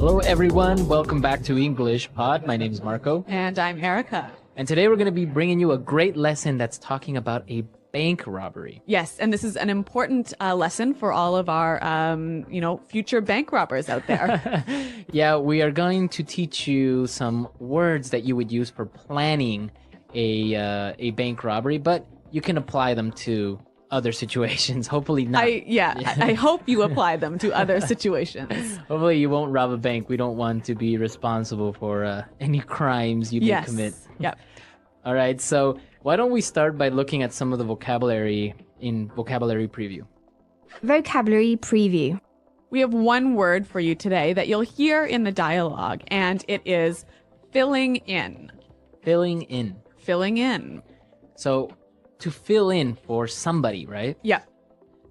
Hello, everyone. Welcome back to English Pod. My name is Marco. And I'm Erica. And today we're going to be bringing you a great lesson that's talking about a bank robbery. Yes, and this is an important lesson for all of our, future bank robbers out there. Yeah, we are going to teach you some words that you would use for planning a bank robbery, but you can apply them to other situations. Hopefully not. I hope you apply them to other situations. Hopefully you won't rob a bank. We don't want to be responsible for any crimes you may commit. Yep. All right, so why don't we start by looking at some of the vocabulary in Vocabulary Preview. Vocabulary Preview. We have one word for you today that you'll hear in the dialogue, and it is filling in. Filling in. Filling in. So to fill in for somebody, right? Yeah.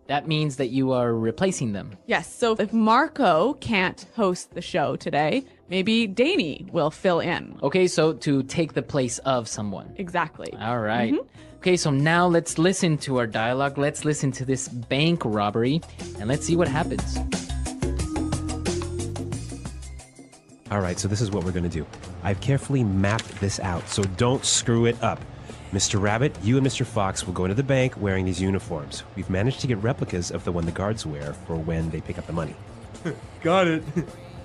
That means that you are replacing them. Yes. So if Marco can't host the show today, maybe Danny will fill in. Okay, so to take the place of someone. Exactly. All right. Okay, so now let's listen to our dialogue. Let's listen to this bank robbery, and let's see what happens. All right, so this is what we're going to do. I've carefully mapped this out, so don't screw it up. Mr. Rabbit, you and Mr. Fox will go into the bank wearing these uniforms. We've managed to get replicas of the one the guards wear for when they pick up the money. Got it.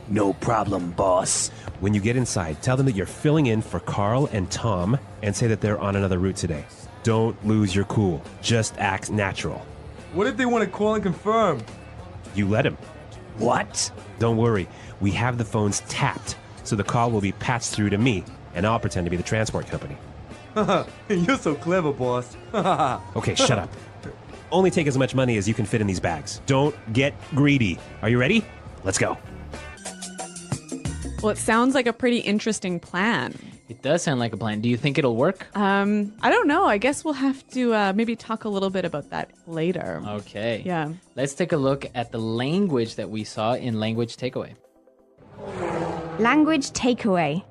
No problem, boss. When you get inside, tell them that you're filling in for Carl and Tom and say that they're on another route today. Don't lose your cool. Just act natural. What if they want to call and confirm? You let him. What? Don't worry. We have the phones tapped, so the call will be patched through to me, and I'll pretend to be the transport company. You're so clever, boss. Okay, shut up. Only take as much money as you can fit in these bags. Don't get greedy. Are you ready? Let's go. Well, it sounds like a pretty interesting plan. It does sound like a plan. Do you think it'll work? I don't know. I guess we'll have to maybe talk a little bit about that later. Okay. Yeah. Let's take a look at the language that we saw in Language Takeaway. Language Takeaway.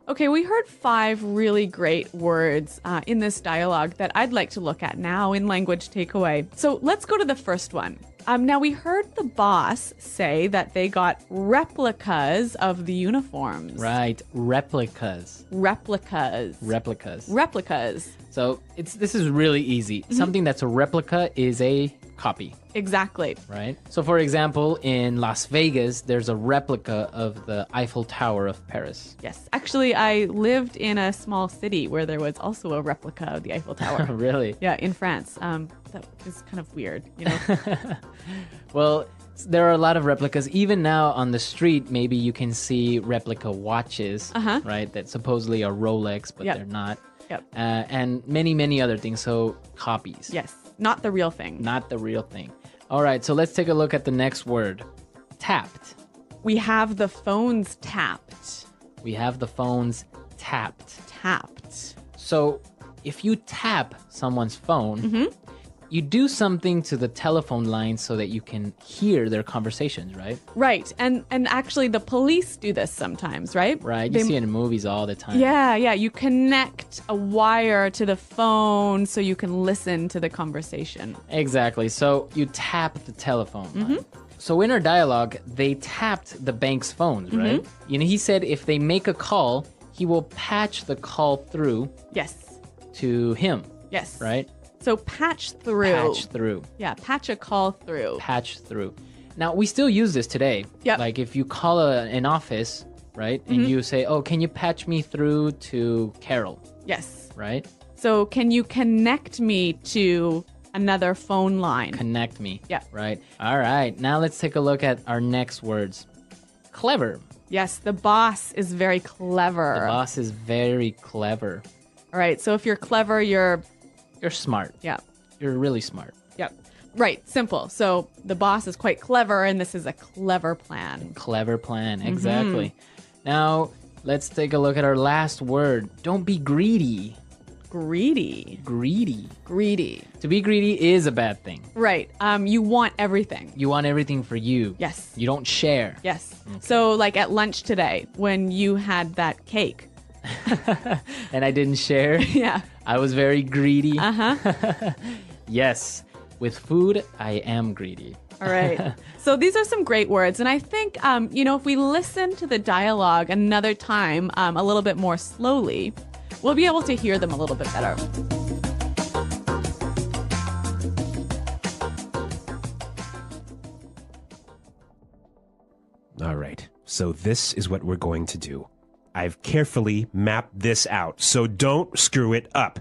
Okay, we heard 5 really great words in this dialogue that I'd like to look at now in Language Takeaway. So let's go to the first one. Now, we heard the boss say that they got replicas of the uniforms. Right, replicas. Replicas. Replicas. Replicas. So this is really easy. Something that's a replica is a copy. Exactly. Right? So for example, in Las Vegas, there's a replica of the Eiffel Tower of Paris. Yes. Actually, I lived in a small city where there was also a replica of the Eiffel Tower. Really? Yeah, in France. That is kind of weird, you know? Well, there are a lot of replicas. Even now on the street, maybe you can see replica watches, right? That supposedly are Rolex, but they're not. Yep. And many, many other things. So copies. Yes. Not the real thing. Not the real thing. All right, so let's take a look at the next word. Tapped. We have the phones tapped. We have the phones tapped. Tapped. So if you tap someone's phone, you do something to the telephone line so that you can hear their conversations, right? Right. And actually the police do this sometimes, right? Right. You see it in movies all the time. Yeah. You connect a wire to the phone so you can listen to the conversation. Exactly. So you tap the telephone line. So in our dialogue, they tapped the bank's phones, right? You know, he said if they make a call, he will patch the call through Yes. to him. Yes. Right? So patch through. Patch through. Yeah, patch a call through. Patch through. Now, we still use this today. Yep. Like if you call an office, right? And you say, oh, can you patch me through to Carol? Yes. Right? So can you connect me to another phone line? Connect me. Yeah. Right. All right. Now let's take a look at our next words. Clever. Yes, the boss is very clever. The boss is very clever. All right, so if you're clever, you're smart. Yeah. You're really smart. Yep. Right, simple. So the boss is quite clever, and this is a clever plan. Clever plan, exactly. Now, let's take a look at our last word. Don't be greedy. Greedy. Greedy. Greedy. To be greedy is a bad thing. Right. You want everything. You want everything for you. Yes. You don't share. Yes. Okay. So like at lunch today, when you had that cake. And I didn't share. Yeah. I was very greedy. Uh-huh. Yes. With food, I am greedy. All right. So these are some great words. And I think, if we listen to the dialogue another time a little bit more slowly, we'll be able to hear them a little bit better. All right, so this is what we're going to do. I've carefully mapped this out, so don't screw it up.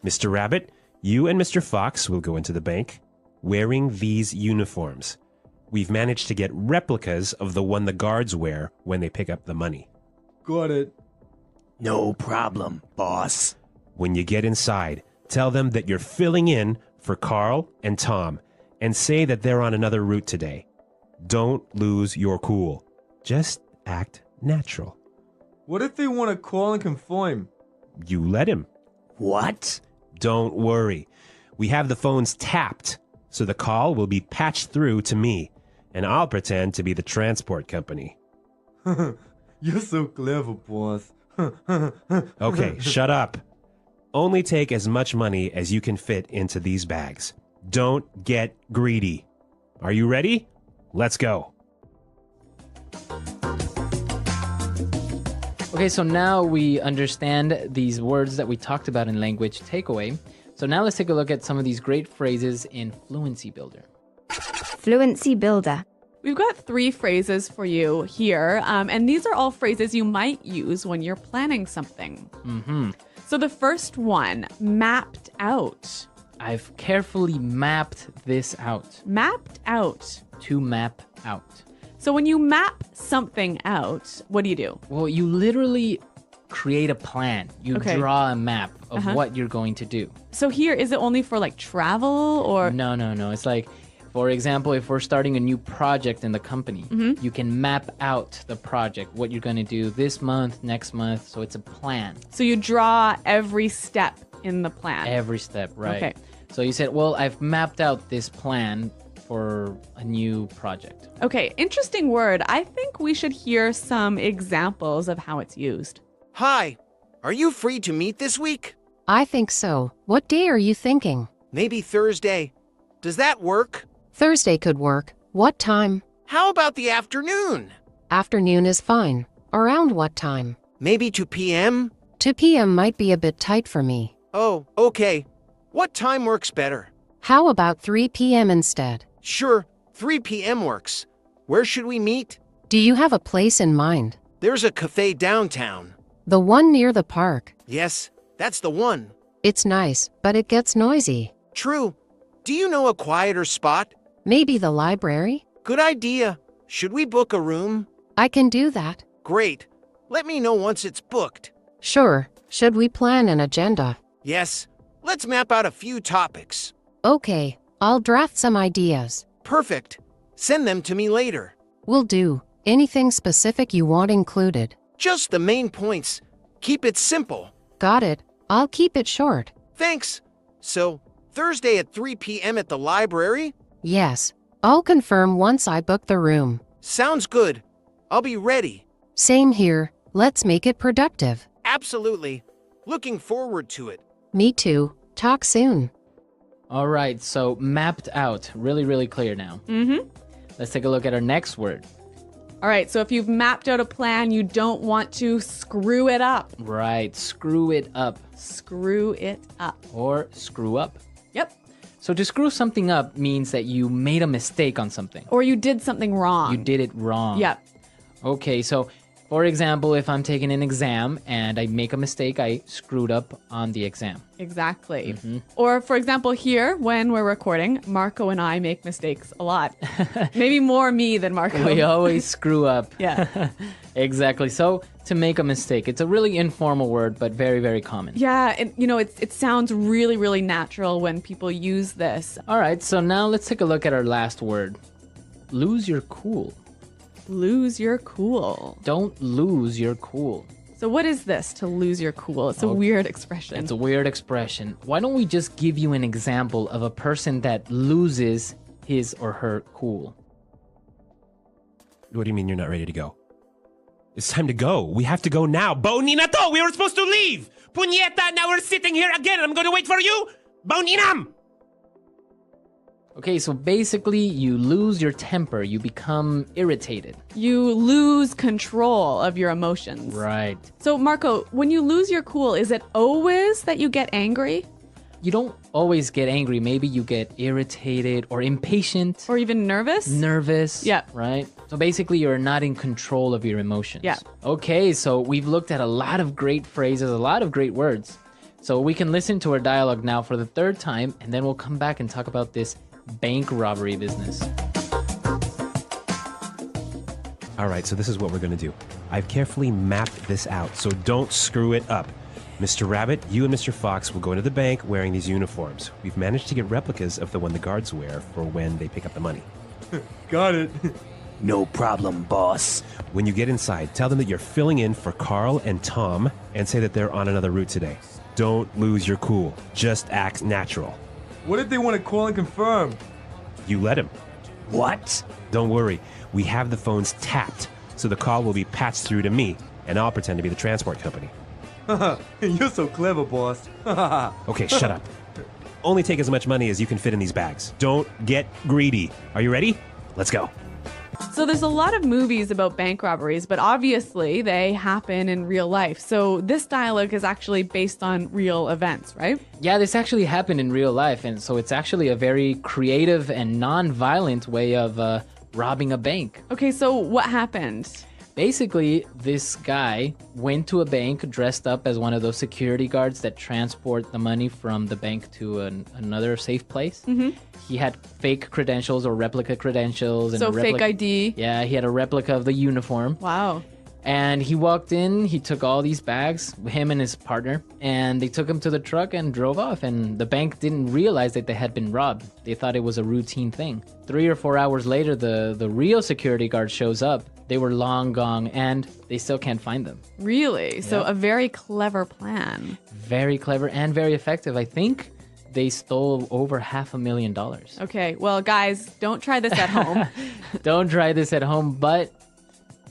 Mr. Rabbit, you and Mr. Fox will go into the bank wearing these uniforms. We've managed to get replicas of the one the guards wear when they pick up the money. Got it. No problem, boss. When you get inside, tell them that you're filling in for Carl and Tom and say that they're on another route today. Don't lose your cool. Just act natural. What if they want to call and confirm? You let him. What? Don't worry. We have the phones tapped, so the call will be patched through to me, and I'll pretend to be the transport company. You're so clever, boss. Okay, shut up. Only take as much money as you can fit into these bags. Don't get greedy. Are you ready? Let's go. Okay, so now we understand these words that we talked about in language takeaway. So now let's take a look at some of these great phrases in Fluency Builder. Fluency builder. We've got 3 phrases for you here, and these are all phrases you might use when you're planning something. So the first one, mapped out. I've carefully mapped this out. Mapped out. To map out. So when you map something out, what do? Well, you literally create a plan. You Okay. draw a map of what you're going to do. So here, is it only for like travel or? No. It's like, for example, if we're starting a new project in the company, you can map out the project, what you're going to do this month, next month. So it's a plan. So you draw every step in the plan. Every step, right? Okay. So you said, well, I've mapped out this plan for a new project. Okay, interesting word. I think we should hear some examples of how it's used. Hi, are you free to meet this week? I think so. What day are you thinking? Maybe Thursday. Does that work? Thursday could work. What time? How about the afternoon? Afternoon is fine. Around what time? Maybe 2 p.m.? 2 p.m. might be a bit tight for me. Oh, okay. What time works better? How about 3 p.m. instead? Sure, 3 p.m. works. Where should we meet? Do you have a place in mind? There's a cafe downtown. The one near the park. Yes, that's the one. It's nice, but it gets noisy. True. Do you know a quieter spot? Maybe the library? Good idea. Should we book a room? I can do that. Great. Let me know once it's booked. Sure. Should we plan an agenda? Yes. Let's map out a few topics. Okay, I'll draft some ideas. Perfect. Send them to me later. Will do. Anything specific you want included? Just the main points. Keep it simple. Got it. I'll keep it short. Thanks. So, Thursday at 3 p.m. at the library? Yes. I'll confirm once I book the room. Sounds good. I'll be ready. Same here. Let's make it productive. Absolutely. Looking forward to it. Me too. Talk soon. All right, so mapped out. Really, really clear now. Let's take a look at our next word. All right, so if you've mapped out a plan, you don't want to screw it up. Right, screw it up. Screw it up. Or screw up. Yep. So to screw something up means that you made a mistake on something. Or you did something wrong. You did it wrong. Yep. Okay, so for example, if I'm taking an exam and I make a mistake, I screwed up on the exam. Exactly. Or for example, here, when we're recording, Marco and I make mistakes a lot. Maybe more me than Marco. We always screw up. Yeah. Exactly. So to make a mistake, it's a really informal word, but very, very common. Yeah, and it sounds really, really natural when people use this. All right, so now let's take a look at our last word. Lose your cool. Lose your cool. Don't lose your cool. So what is this, to lose your cool? It's a weird expression. It's a weird expression. Why don't we just give you an example of a person that loses his or her cool? What do you mean you're not ready to go? It's time to go. We have to go now. Bonina to! We were supposed to leave! Puñeta, now we're sitting here again and I'm going to wait for you? Boninam! Okay, so basically you lose your temper. You become irritated. You lose control of your emotions. Right. So, Marco, when you lose your cool, is it always that you get angry? You don't always get angry. Maybe you get irritated or impatient. Or even nervous? Nervous. Yeah. Right? So basically, you're not in control of your emotions. Yeah. Okay, so we've looked at a lot of great phrases, a lot of great words. So we can listen to our dialogue now for the third time, and then we'll come back and talk about this bank robbery business. All right, so this is what we're going to do. I've carefully mapped this out, so don't screw it up. Mr. Rabbit, you and Mr. Fox will go into the bank wearing these uniforms. We've managed to get replicas of the one the guards wear for when they pick up the money. Got it. No problem, boss. When you get inside, tell them that you're filling in for Carl and Tom and say that they're on another route today. Don't lose your cool. Just act natural. What if they want to call and confirm? You let him. What? Don't worry. We have the phones tapped, so the call will be patched through to me, and I'll pretend to be the transport company. You're so clever, boss. Okay, shut up. Only take as much money as you can fit in these bags. Don't get greedy. Are you ready? Let's go. So there's a lot of movies about bank robberies, but obviously they happen in real life. So this dialogue is actually based on real events, right? Yeah, this actually happened in real life, and so it's actually a very creative and non-violent way of robbing a bank. Okay, so what happened? Basically, this guy went to a bank dressed up as one of those security guards that transport the money from the bank to another safe place. Mm-hmm. He had fake credentials or replica credentials. And So fake ID. Yeah, he had a replica of the uniform. Wow. And he walked in, he took all these bags, him and his partner, and they took him to the truck and drove off. And the bank didn't realize that they had been robbed. They thought it was a routine thing. 3 or 4 hours later, the real security guard shows up. They were long gone, and they still can't find them. Really? So Yeah. a very clever plan. Very clever and very effective. I think they stole over $500,000. Okay, well, guys, don't try this at home. Don't try this at home, but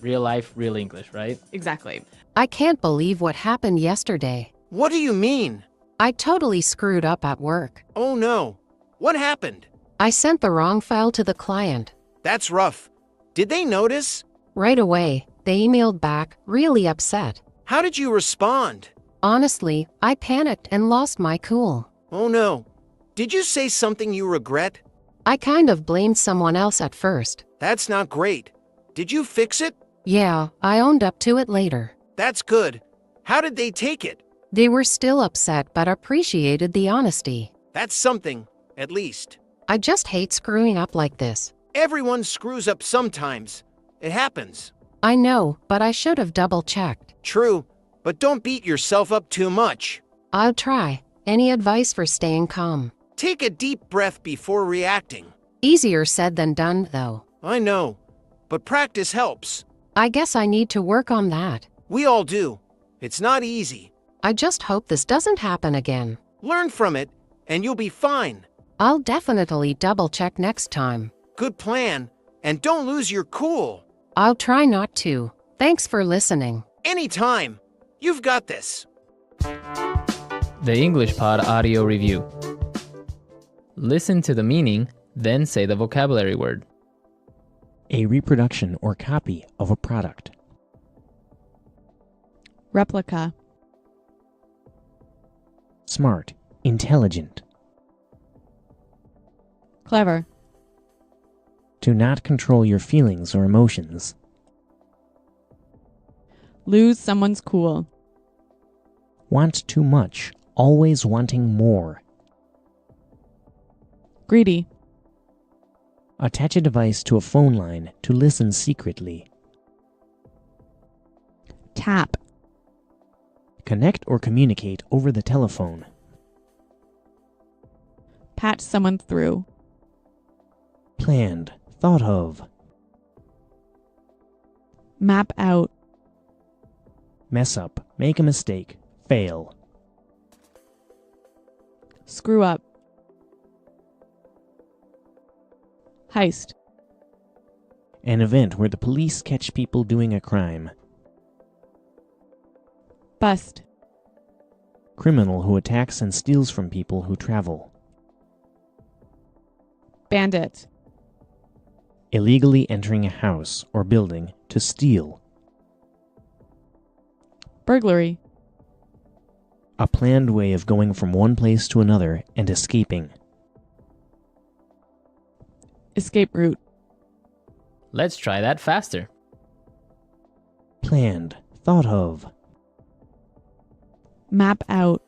real life, real English, right? Exactly. I can't believe what happened yesterday. What do you mean? I totally screwed up at work. Oh no. What happened? I sent the wrong file to the client. That's rough. Did they notice? Right away, they emailed back, really upset. How did you respond? Honestly, I panicked and lost my cool. Oh no. Did you say something you regret? I kind of blamed someone else at first. That's not great. Did you fix it? Yeah, I owned up to it later. That's good. How did they take it? They were still upset but appreciated the honesty. That's something, at least. I just hate screwing up like this. Everyone screws up sometimes. It happens. I know, but I should have double-checked. True, but don't beat yourself up too much. I'll try. Any advice for staying calm? Take a deep breath before reacting. Easier said than done, though. I know, but practice helps. I guess I need to work on that. We all do. It's not easy. I just hope this doesn't happen again. Learn from it, and you'll be fine. I'll definitely double-check next time. Good plan, and don't lose your cool. I'll try not to. Thanks for listening. Anytime. You've got this. The English Pod Audio Review. Listen to the meaning, then say the vocabulary word. A reproduction or copy of a product. Replica. Smart, intelligent. Clever. To not control your feelings or emotions. Lose someone's cool. Want too much, always wanting more. Greedy. Attach a device to a phone line to listen secretly. Tap. Connect or communicate over the telephone. Patch someone through. Planned, thought of. Map out. Mess up, make a mistake, fail. Screw up. Heist. An event where the police catch people doing a crime. Bust. Criminal who attacks and steals from people who travel. Bandit. Illegally entering a house or building to steal. Burglary. A planned way of going from one place to another and escaping. Escape route. Let's try that faster. Planned. Thought of. Map out.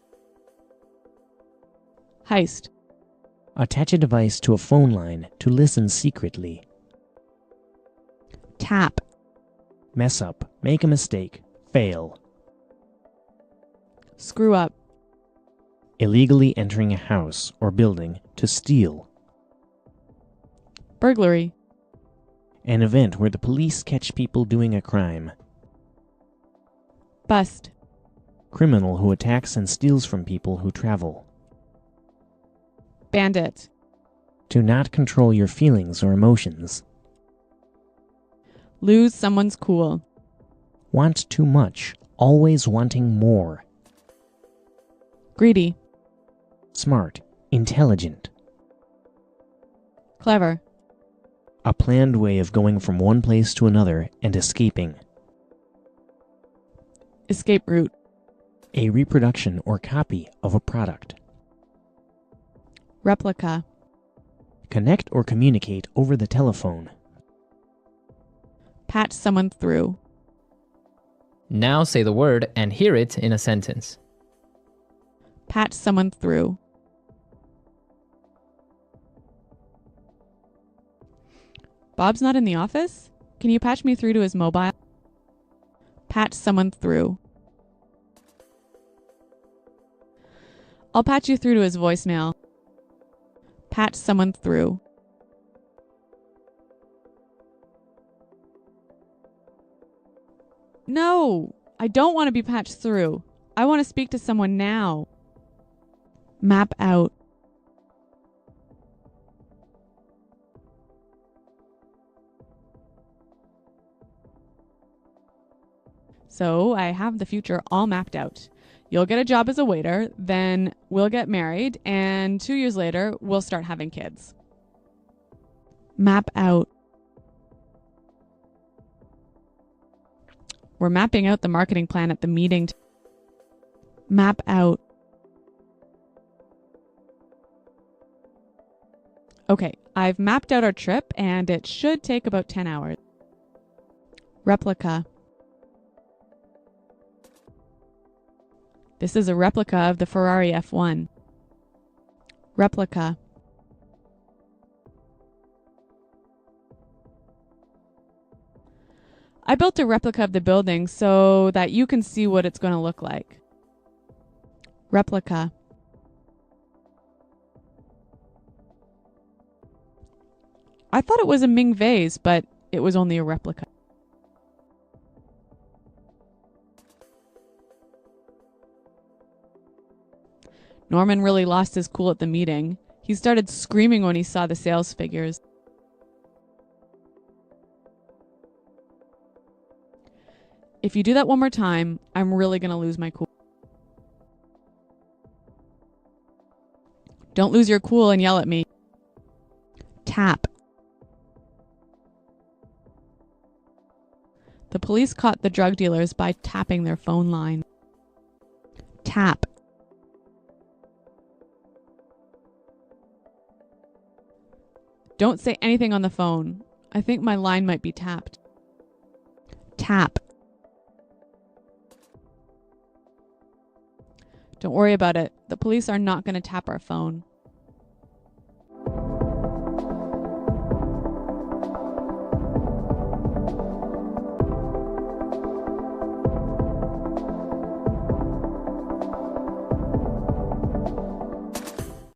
Heist. Attach a device to a phone line to listen secretly. Tap. Mess up. Make a mistake. Fail. Screw up. Illegally entering a house or building to steal. Burglary. An event where the police catch people doing a crime. Bust. Criminal who attacks and steals from people who travel. Bandit. To not control your feelings or emotions. Lose someone's cool. Want too much. Always wanting more. Greedy. Smart. Intelligent. Clever. A planned way of going from one place to another and escaping. Escape route. A reproduction or copy of a product. Replica. Connect or communicate over the telephone. Patch someone through. Now say the word and hear it in a sentence. Patch someone through. Bob's not in the office? Can you patch me through to his mobile? Patch someone through. I'll patch you through to his voicemail. Patch someone through. No, I don't want to be patched through. I want to speak to someone now. Map out. So I have the future all mapped out. You'll get a job as a waiter, then we'll get married, and 2 years later, we'll start having kids. Map out. We're mapping out the marketing plan at the meeting. Map out. Okay, I've mapped out our trip, and it should take about 10 hours. Replica. This is a replica of the Ferrari F1. Replica. I built a replica of the building so that you can see what it's going to look like. Replica. I thought it was a Ming vase, but it was only a replica. Norman really lost his cool at the meeting. He started screaming when he saw the sales figures. If you do that one more time, I'm really going to lose my cool. Don't lose your cool and yell at me. Tap. The police caught the drug dealers by tapping their phone line. Tap. Don't say anything on the phone. I think my line might be tapped. Tap. Don't worry about it. The police are not going to tap our phone.